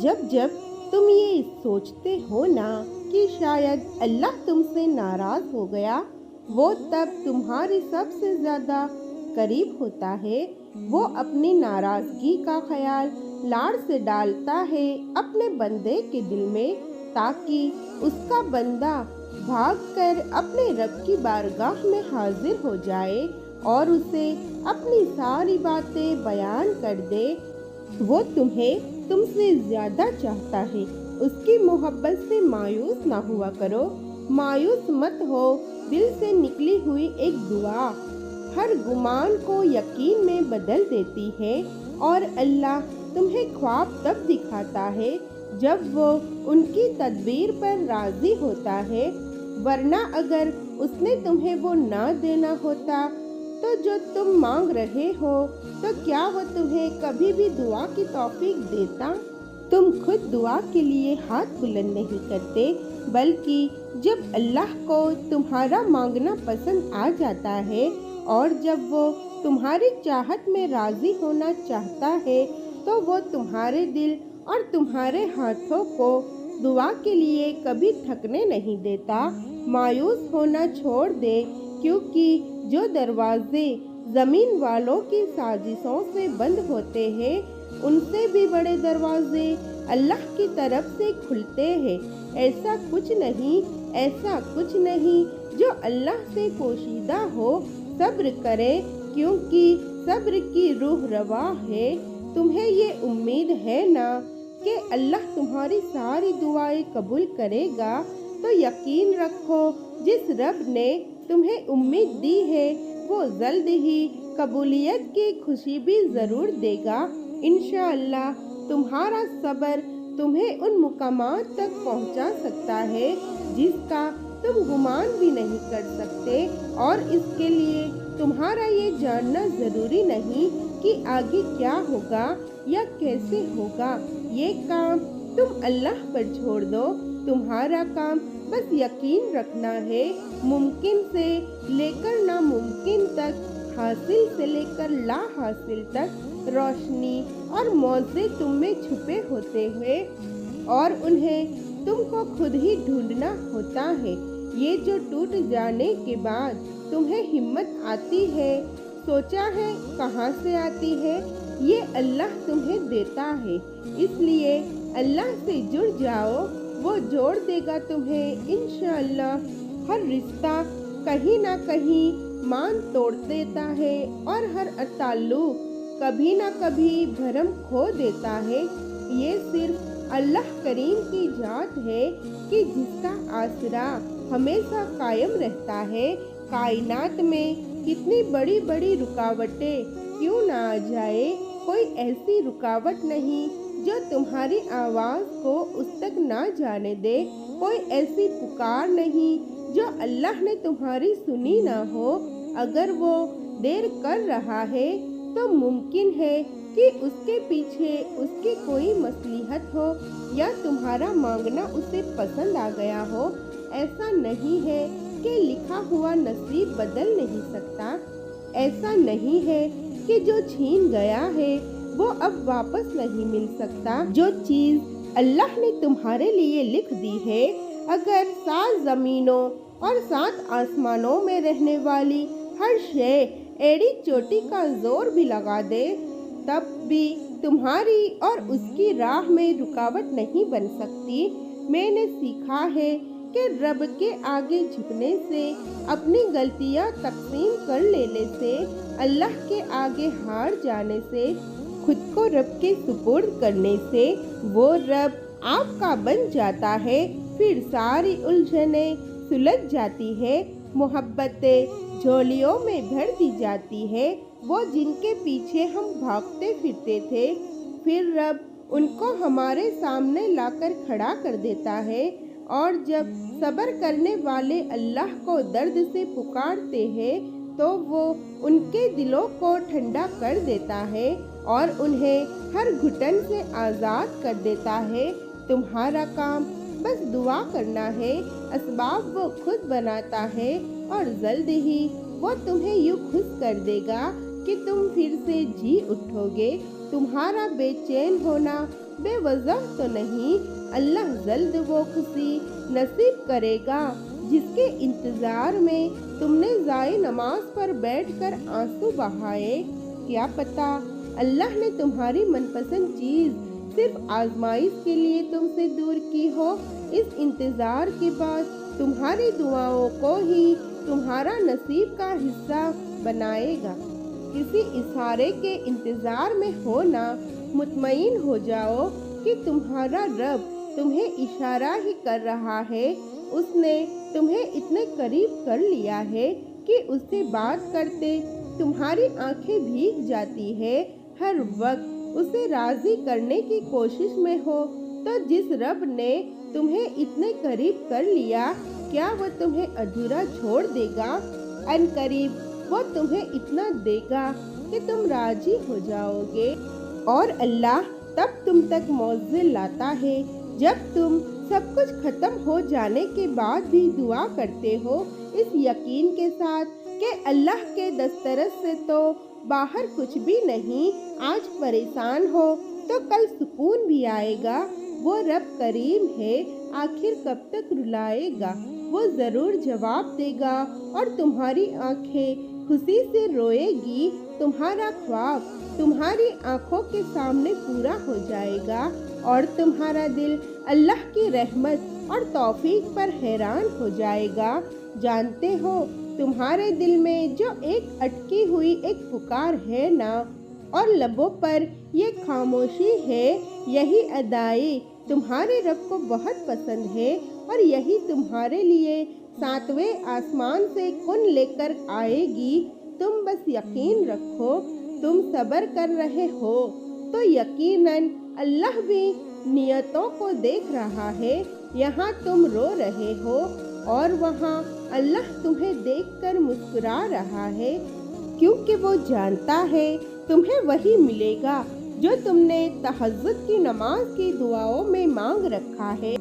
जब जब तुम ये सोचते हो ना कि शायद अल्लाह तुमसे नाराज हो गया, वो तब तुम्हारे सबसे ज्यादा करीब होता है। वो अपनी नाराजगी का ख्याल लाड़ से डालता है अपने बंदे के दिल में, ताकि उसका बंदा भागकर अपने रब की बारगाह में हाजिर हो जाए और उसे अपनी सारी बातें बयान कर दे। वो तुम्हें तुमसे ज्यादा चाहता है। उसकी मोहब्बत से मायूस ना हुआ करो। मायूस मत हो। दिल से निकली हुई एक दुआ हर गुमान को यकीन में बदल देती है, और अल्लाह तुम्हें ख्वाब तब दिखाता है जब वो उनकी तदबीर पर राजी होता है। वरना अगर उसने तुम्हें वो ना देना होता तो जो तुम मांग रहे हो, तो क्या वो तुम्हें कभी भी दुआ की तौफीक देता? तुम खुद दुआ के लिए हाथ बुलंद नहीं करते, बल्कि जब अल्लाह को तुम्हारा मांगना पसंद आ जाता है और जब वो तुम्हारी चाहत में राजी होना चाहता है, तो वो तुम्हारे दिल और तुम्हारे हाथों को दुआ के लिए कभी थकने नहीं देता। मायूस होना छोड़ दे, क्योंकि जो दरवाजे जमीन वालों की साजिशों से बंद होते हैं, उनसे भी बड़े दरवाजे अल्लाह की तरफ से खुलते हैं। ऐसा कुछ नहीं जो अल्लाह से पोशीदा हो। सब्र करे, क्योंकि सब्र की रूह रवा है। तुम्हें ये उम्मीद है ना कि अल्लाह तुम्हारी सारी दुआएं कबूल करेगा, तो यकीन रखो जिस रब ने तुम्हें उम्मीद दी है, वो जल्द ही कबूलियत की खुशी भी जरूर देगा। इंशाअल्लाह तुम्हारा सब्र तुम्हें उन मुकामात तक पहुंचा सकता है जिसका तुम गुमान भी नहीं कर सकते, और इसके लिए तुम्हारा ये जानना जरूरी नहीं कि आगे क्या होगा या कैसे होगा। ये काम तुम अल्लाह पर छोड़ दो। तुम्हारा काम बस यकीन रखना है। मुमकिन से लेकर नामुमकिन तक, हासिल से लेकर ला हासिल तक, रोशनी और मौजे तुम में छुपे होते हुए, और उन्हें तुमको खुद ही ढूंढना होता है। ये जो टूट जाने के बाद तुम्हें हिम्मत आती है, सोचा है कहाँ से आती है? ये अल्लाह तुम्हें देता है। इसलिए अल्लाह से जुड़ जाओ, वो जोड़ देगा तुम्हें इंशाअल्लाह। हर रिश्ता कहीं ना कहीं मान तोड़ देता है, और हर ताल्लुक कभी ना कभी भरम खो देता है। ये सिर्फ अल्लाह करीम की जात है कि जिसका आसरा हमेशा कायम रहता है। कायनात में कितनी बड़ी बड़ी रुकावटें क्यों ना आ जाए, कोई ऐसी रुकावट नहीं जो तुम्हारी आवाज को उस तक ना जाने दे। कोई ऐसी पुकार नहीं जो अल्लाह ने तुम्हारी सुनी ना हो। अगर वो देर कर रहा है, तो मुमकिन है कि उसके पीछे उसकी कोई मसलहत हो, या तुम्हारा मांगना उसे पसंद आ गया हो। ऐसा नहीं है कि लिखा हुआ नसीब बदल नहीं सकता। ऐसा नहीं है कि जो छीन गया है वो अब वापस नहीं मिल सकता। जो चीज अल्लाह ने तुम्हारे लिए लिख दी है, अगर 7 जमीनों और 7 आसमानों में रहने वाली हर शय एड़ी चोटी का जोर भी लगा दे, तब भी तुम्हारी और उसकी राह में रुकावट नहीं बन सकती। मैंने सीखा है कि रब के आगे झुकने से, अपनी गलतियां तकसीम कर लेने से, अल्लाह के आगे हार जाने से, खुद को रब के सुपुर्द करने से, वो रब आपका बन जाता है। फिर सारी उलझने सुलझ जाती है, मोहब्बतें झोलियों में भर दी जाती है। वो जिनके पीछे हम भागते फिरते थे, फिर रब उनको हमारे सामने लाकर खड़ा कर देता है। और जब सब्र करने वाले अल्लाह को दर्द से पुकारते हैं, तो वो उनके दिलों को ठंडा कर देता है और उन्हें हर घुटन से आज़ाद कर देता है। तुम्हारा काम बस दुआ करना है। असबाब वो खुद बनाता है, और जल्द ही वो तुम्हें यूँ खुश कर देगा कि तुम फिर से जी उठोगे। तुम्हारा बेचैन होना بے وجہ تو نہیں، اللہ جلد وہ خوشی نصیب کرے گا جس کے انتظار میں تم نے ضائع نماز پر بیٹھ کر آنسو بہائے۔ کیا پتہ اللہ نے تمہاری من پسند چیز صرف آزمائش کے لیے تم سے دور کی ہو۔ اس انتظار کے بعد تمہاری دعاؤں کو ہی تمہارا نصیب کا حصہ بنائے گا۔ کسی اشارے کے انتظار میں ہونا، مطمئن ہو جاؤ کہ تمہارا رب تمہیں اشارہ ہی کر رہا ہے۔ اس نے تمہیں اتنے قریب کر لیا ہے کہ اس سے بات کرتے تمہاری آنکھیں بھیگ جاتی ہے۔ ہر وقت اسے راضی کرنے کی کوشش میں ہو تو جس رب نے تمہیں اتنے قریب کر لیا، کیا وہ تمہیں ادھورا چھوڑ دے گا؟ ان قریب وہ تمہیں اتنا دے گا کہ تم راضی ہو جاؤ گے۔ اور اللہ تب تم تک معجزے لاتا ہے جب تم سب کچھ ختم ہو جانے کے بعد بھی دعا کرتے ہو، اس یقین کے ساتھ کہ اللہ کے دسترس سے تو باہر کچھ بھی نہیں۔ آج پریشان ہو تو کل سکون بھی آئے گا۔ وہ رب کریم ہے، آخر کب تک رلائے گا؟ وہ ضرور جواب دے گا اور تمہاری آنکھیں خوشی سے روئے گی۔ تمہارا خواب تمہاری آنکھوں کے سامنے پورا ہو جائے گا اور تمہارا دل اللہ کی رحمت اور توفیق پر حیران ہو جائے گا۔ جانتے ہو تمہارے دل میں جو ایک اٹکی ہوئی ایک پکار ہے نا، اور لبوں پر یہ خاموشی ہے، یہی ادائیں تمہارے رب کو بہت پسند ہے اور یہی تمہارے لیے 7ویں آسمان سے کن لے کر آئے گی۔ تم بس یقین رکھو، تم صبر کر رہے ہو تو یقیناً اللہ بھی نیتوں کو دیکھ رہا ہے۔ یہاں تم رو رہے ہو اور وہاں اللہ تمہیں دیکھ کر مسکرا رہا ہے، کیونکہ وہ جانتا ہے تمہیں وہی ملے گا جو تم نے تہجد کی نماز کی دعاؤں میں مانگ رکھا ہے۔